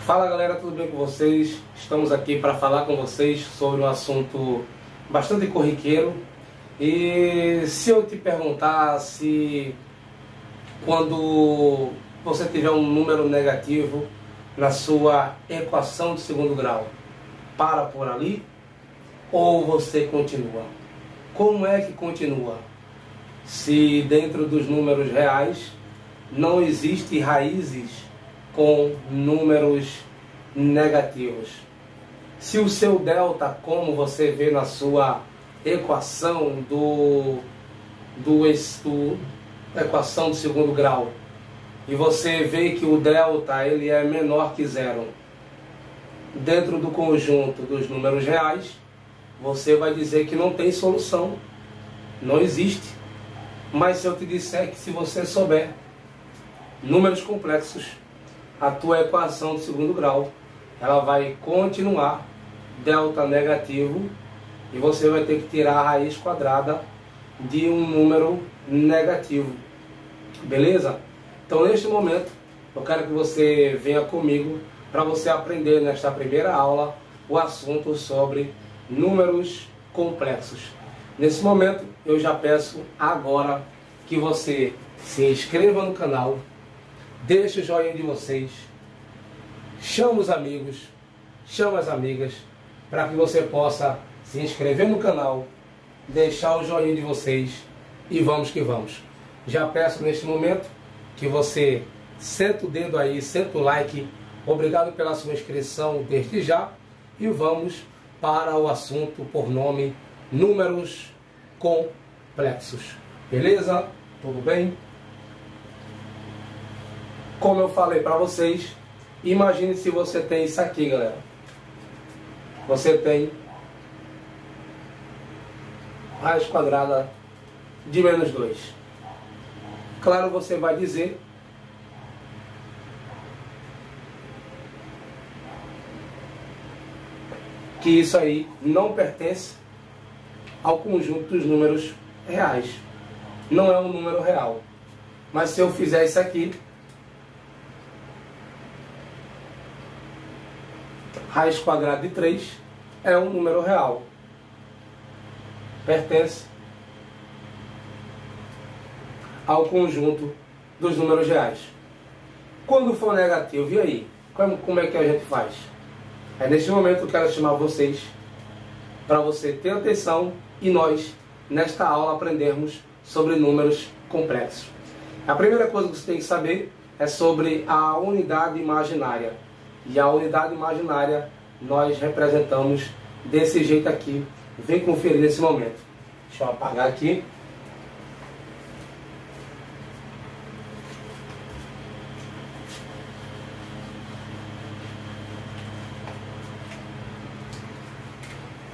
Fala galera, tudo bem com vocês? Estamos aqui para falar com vocês sobre um assunto bastante corriqueiro. E se eu te perguntar se quando você tiver um número negativo na sua equação de segundo grau, para por ali ou você continua? Como é que continua? Se dentro dos números reais não existe raízes com números negativos. Se o seu delta, como você vê na sua equação equação de segundo grau, e você vê que o delta ele é menor que zero dentro do conjunto dos números reais, você vai dizer que não tem solução, não existe. Mas se eu te disser que se você souber números complexos, a tua equação de segundo grau ela vai continuar delta negativo e você vai ter que tirar a raiz quadrada de um número negativo, beleza? Então neste momento eu quero que você venha comigo para você aprender nesta primeira aula o assunto sobre números complexos. Nesse momento eu já peço agora que você se inscreva no canal, deixe o joinha de vocês, chame os amigos, chame as amigas, para que você possa se inscrever no canal, deixar o joinha de vocês e vamos que vamos. Já peço neste momento que você senta o dedo aí, senta o like, obrigado pela sua inscrição desde já e vamos para o assunto por nome números complexos. Beleza? Tudo bem? Como eu falei para vocês, imagine se você tem isso aqui, galera. Você tem raiz quadrada de menos 2. Claro, você vai dizer que isso aí não pertence ao conjunto dos números reais. Não é um número real. Mas se eu fizer isso aqui, raiz quadrada de 3 é um número real. Pertence ao conjunto dos números reais. Quando for negativo, e aí? Como é que a gente faz? É neste momento que eu quero chamar vocês para você ter atenção e nós, nesta aula, aprendermos sobre números complexos. A primeira coisa que você tem que saber é sobre a unidade imaginária. E a unidade imaginária nós representamos desse jeito aqui. Vem conferir nesse momento. Deixa eu apagar aqui.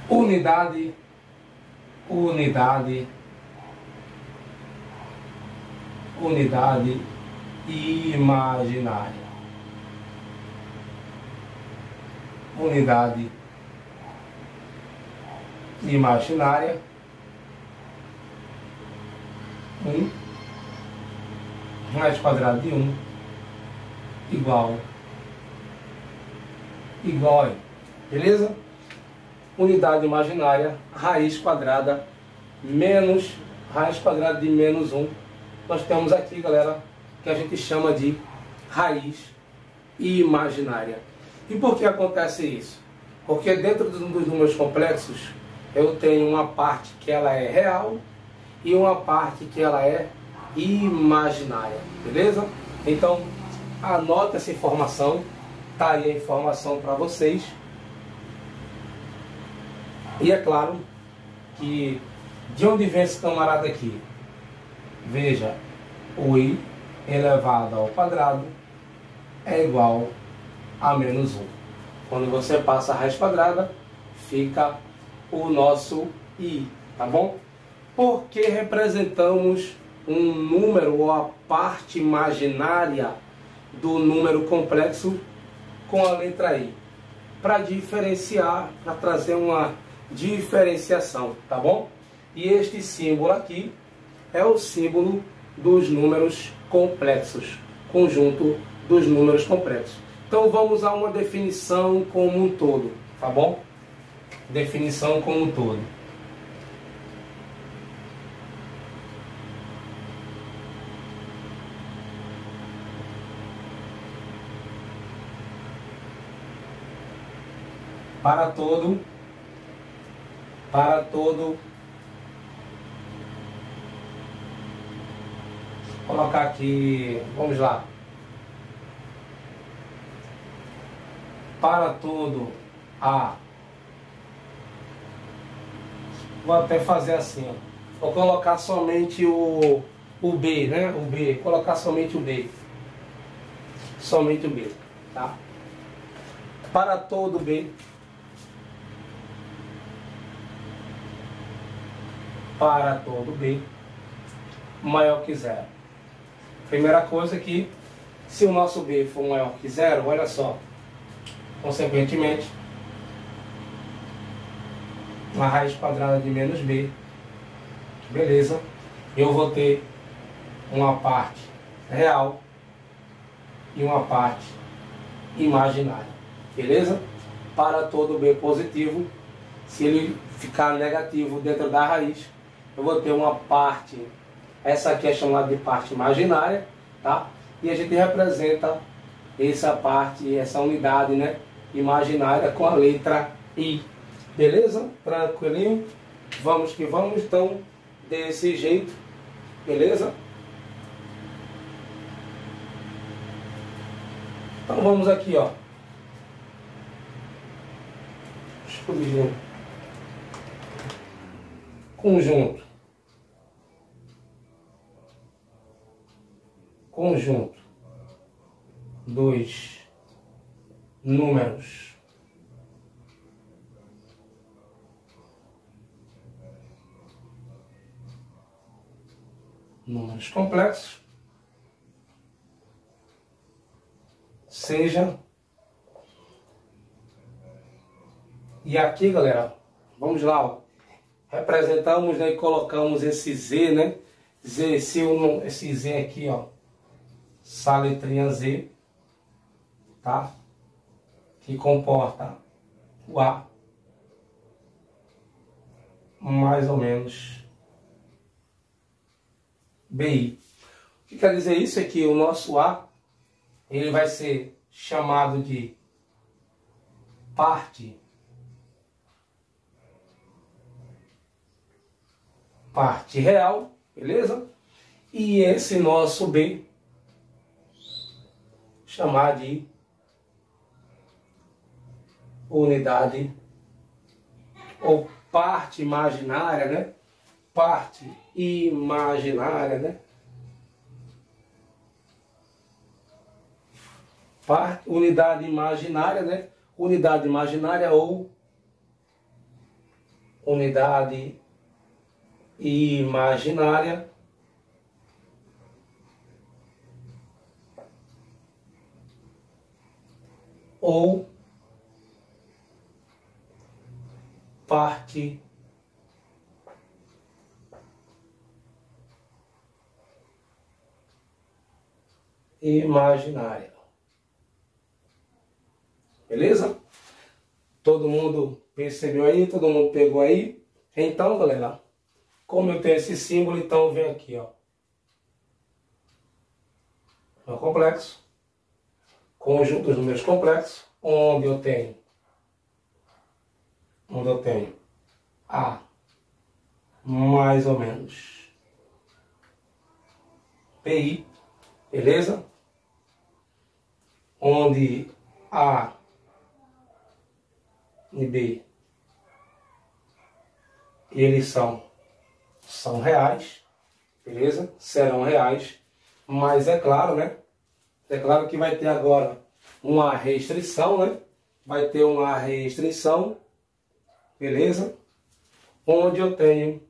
Unidade imaginária. Unidade imaginária 1 raiz quadrada de 1 igual a, beleza? Unidade imaginária, raiz quadrada menos raiz quadrada de menos 1. Nós temos aqui, galera, que a gente chama de raiz imaginária. E por que acontece isso? Porque dentro dos números complexos eu tenho uma parte que ela é real e uma parte que ela é imaginária, beleza? Então anota essa informação, tá aí a informação para vocês. E é claro que de onde vem esse camarada aqui? Veja, o i elevado ao quadrado é igual a menos 1. Quando você passa a raiz quadrada, fica o nosso i, tá bom? Por que representamos um número ou a parte imaginária do número complexo com a letra i? Para diferenciar, para trazer uma diferenciação, tá bom? E este símbolo aqui é o símbolo dos números complexos, conjunto dos números complexos. Então vamos a uma definição como um todo, tá bom? Definição como um todo. Para todo, vou colocar aqui, vamos lá. Para todo A. Vou até fazer assim, ó. Vou colocar somente o B, né? O B, colocar somente o B. Somente o B, tá? Para todo B. Para todo B maior que zero. Primeira coisa que, se o nosso B for maior que zero, olha só, consequentemente, a raiz quadrada de menos B, beleza, eu vou ter uma parte real e uma parte imaginária, beleza? Para todo B positivo, se ele ficar negativo dentro da raiz, eu vou ter uma parte, essa aqui é chamada de parte imaginária, tá? E a gente representa essa parte, essa unidade, né, imaginária com a letra I. Beleza? Tranquilinho? Vamos que vamos, então, desse jeito, beleza? Então vamos aqui, ó. Escolhi conjunto dos números complexos seja, e aqui, galera, vamos lá, ó. Representamos, né, e colocamos esse Z, né? Esse Z aqui, ó, essa letrinha Z, tá? Que comporta o A, mais ou menos BI. O que quer dizer isso? É que o nosso A, ele vai ser chamado de parte real, beleza? E esse nosso B, chamar de unidade ou parte imaginária, né? Parte imaginária, né? Unidade imaginária, né? Unidade imaginária ou unidade imaginária ou parte imaginária. Beleza? Todo mundo percebeu aí? Todo mundo pegou aí? Então, galera, como eu tenho esse símbolo, então vem aqui, ó. Número complexo. Conjunto dos números complexos, onde eu tenho A mais ou menos PI, beleza? Onde A e B eles são reais, beleza? Serão reais, mas é claro, né? É claro que vai ter agora uma restrição, né? Vai ter uma restrição, beleza? Onde eu tenho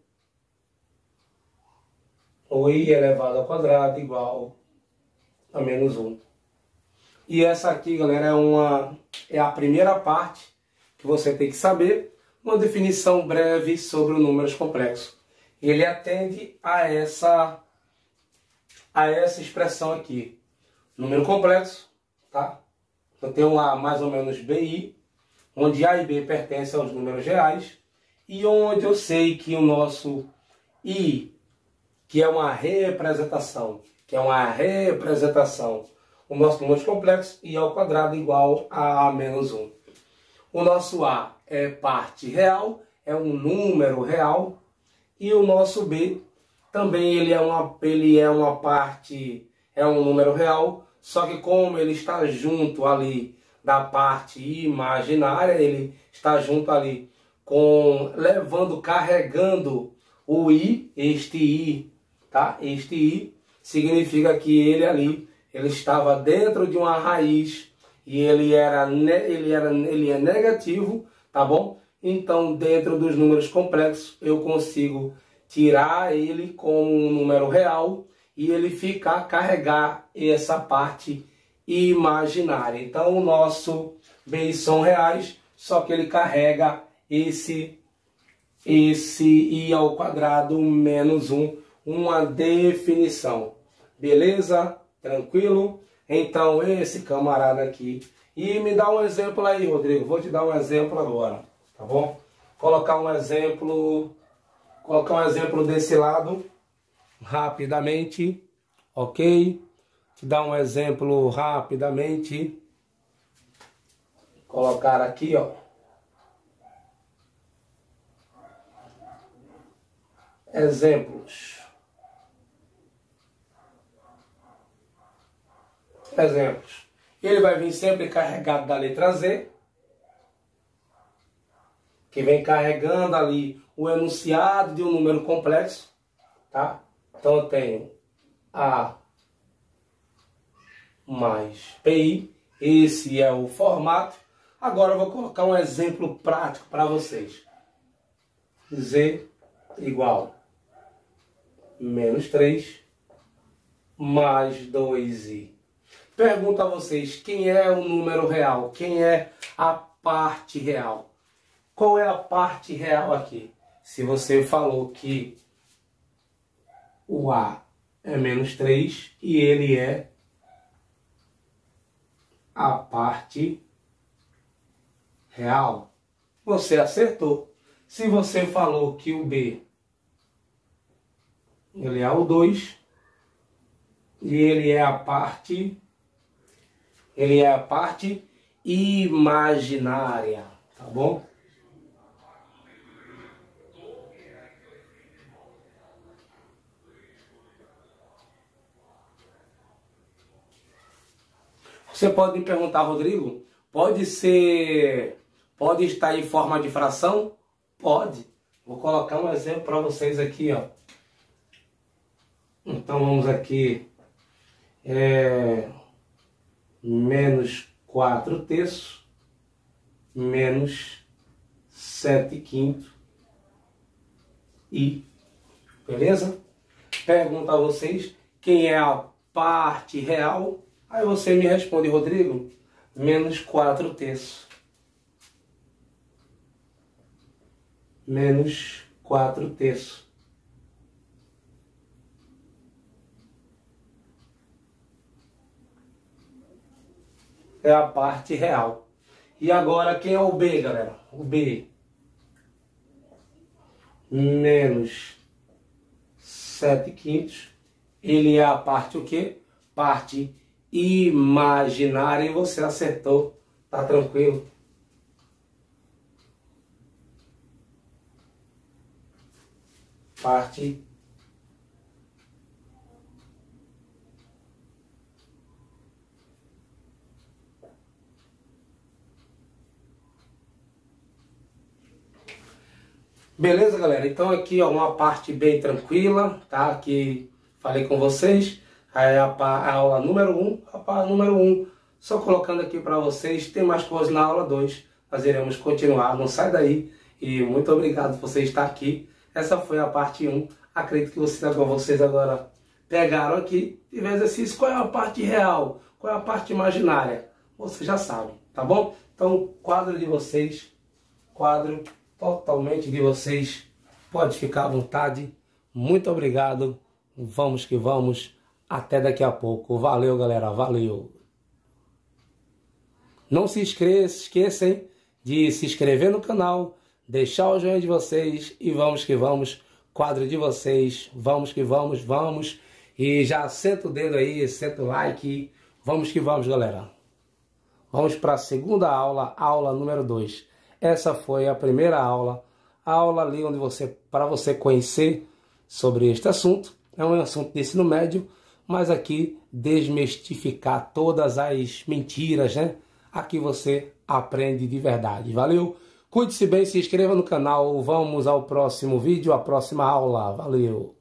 o I elevado ao quadrado igual a menos 1. E essa aqui, galera, é a primeira parte que você tem que saber, uma definição breve sobre os números complexos. Ele atende a essa expressão aqui. Número complexo, tá? Eu tenho lá mais ou menos BI, onde A e B pertencem aos números reais, e onde eu sei que o nosso I, que é uma representação, o nosso número complexo, I ao quadrado igual a menos 1. O nosso A é parte real, é um número real, e o nosso B também ele é uma parte, é um número real, só que como ele está junto ali da parte imaginária, ele está junto ali carregando o I, este I, tá? Este I significa que ele estava dentro de uma raiz e ele é negativo, tá bom? Então, dentro dos números complexos, eu consigo tirar ele como um número real e ele carregar essa parte imaginária. Então, o nosso B são reais, só que ele carrega esse I ao quadrado menos 1, uma definição. Beleza? Tranquilo? Então, esse camarada aqui. E me dá um exemplo aí, Rodrigo. Vou te dar um exemplo agora, tá bom? Colocar um exemplo desse lado, rapidamente, ok? Te dar um exemplo rapidamente. Colocar aqui, ó. Exemplos. Ele vai vir sempre carregado da letra Z, que vem carregando ali o enunciado de um número complexo, tá? Então eu tenho A mais PI, esse é o formato. Agora eu vou colocar um exemplo prático para vocês. Z igual menos 3 mais 2i. Pergunto a vocês, quem é o número real? Quem é a parte real? Qual é a parte real aqui? Se você falou que o A é menos 3 e ele é a parte real, você acertou. Se você falou que o B ele é o 2 e ele é a parte imaginária, tá bom? Você pode me perguntar, Rodrigo, pode estar em forma de fração? Pode. Vou colocar um exemplo para vocês aqui, ó. Então vamos aqui, menos 4 terços, menos 7 quintos, e, beleza? Pergunto a vocês, quem é a parte real? Aí você me responde, Rodrigo, menos 4 terços. Menos 4 terços. É a parte real. E agora, quem é o B, galera? O B. Menos 7 quintos. Ele é a parte o quê? Parte imaginária. E você acertou. Tá tranquilo? Parte beleza, galera? Então aqui ó, uma parte bem tranquila, tá? Aqui falei com vocês. Aí a aula número 1, a parte número 1. Só colocando aqui para vocês, tem mais coisas na aula 2. Nós iremos continuar, não sai daí. E muito obrigado por você estar aqui. Essa foi a parte 1. Acredito que vocês agora pegaram aqui e ver exercício. Qual é a parte real? Qual é a parte imaginária? Você já sabe, tá bom? Então, quadro de vocês, quadro totalmente de vocês. Pode ficar à vontade. Muito obrigado. Vamos que vamos. Até daqui a pouco. Valeu, galera. Valeu. Não se esqueçam de se inscrever no canal, deixar o joinha de vocês e vamos que vamos, quadro de vocês, vamos que vamos, vamos. E já senta o dedo aí, senta o like, vamos que vamos, galera. Vamos para a segunda aula, aula número 2. Essa foi a primeira aula, a aula ali onde para você conhecer sobre este assunto. É um assunto de ensino médio, mas aqui desmistificar todas as mentiras, né? Aqui você aprende de verdade. Valeu? Cuide-se bem, se inscreva no canal. Vamos ao próximo vídeo, à próxima aula. Valeu!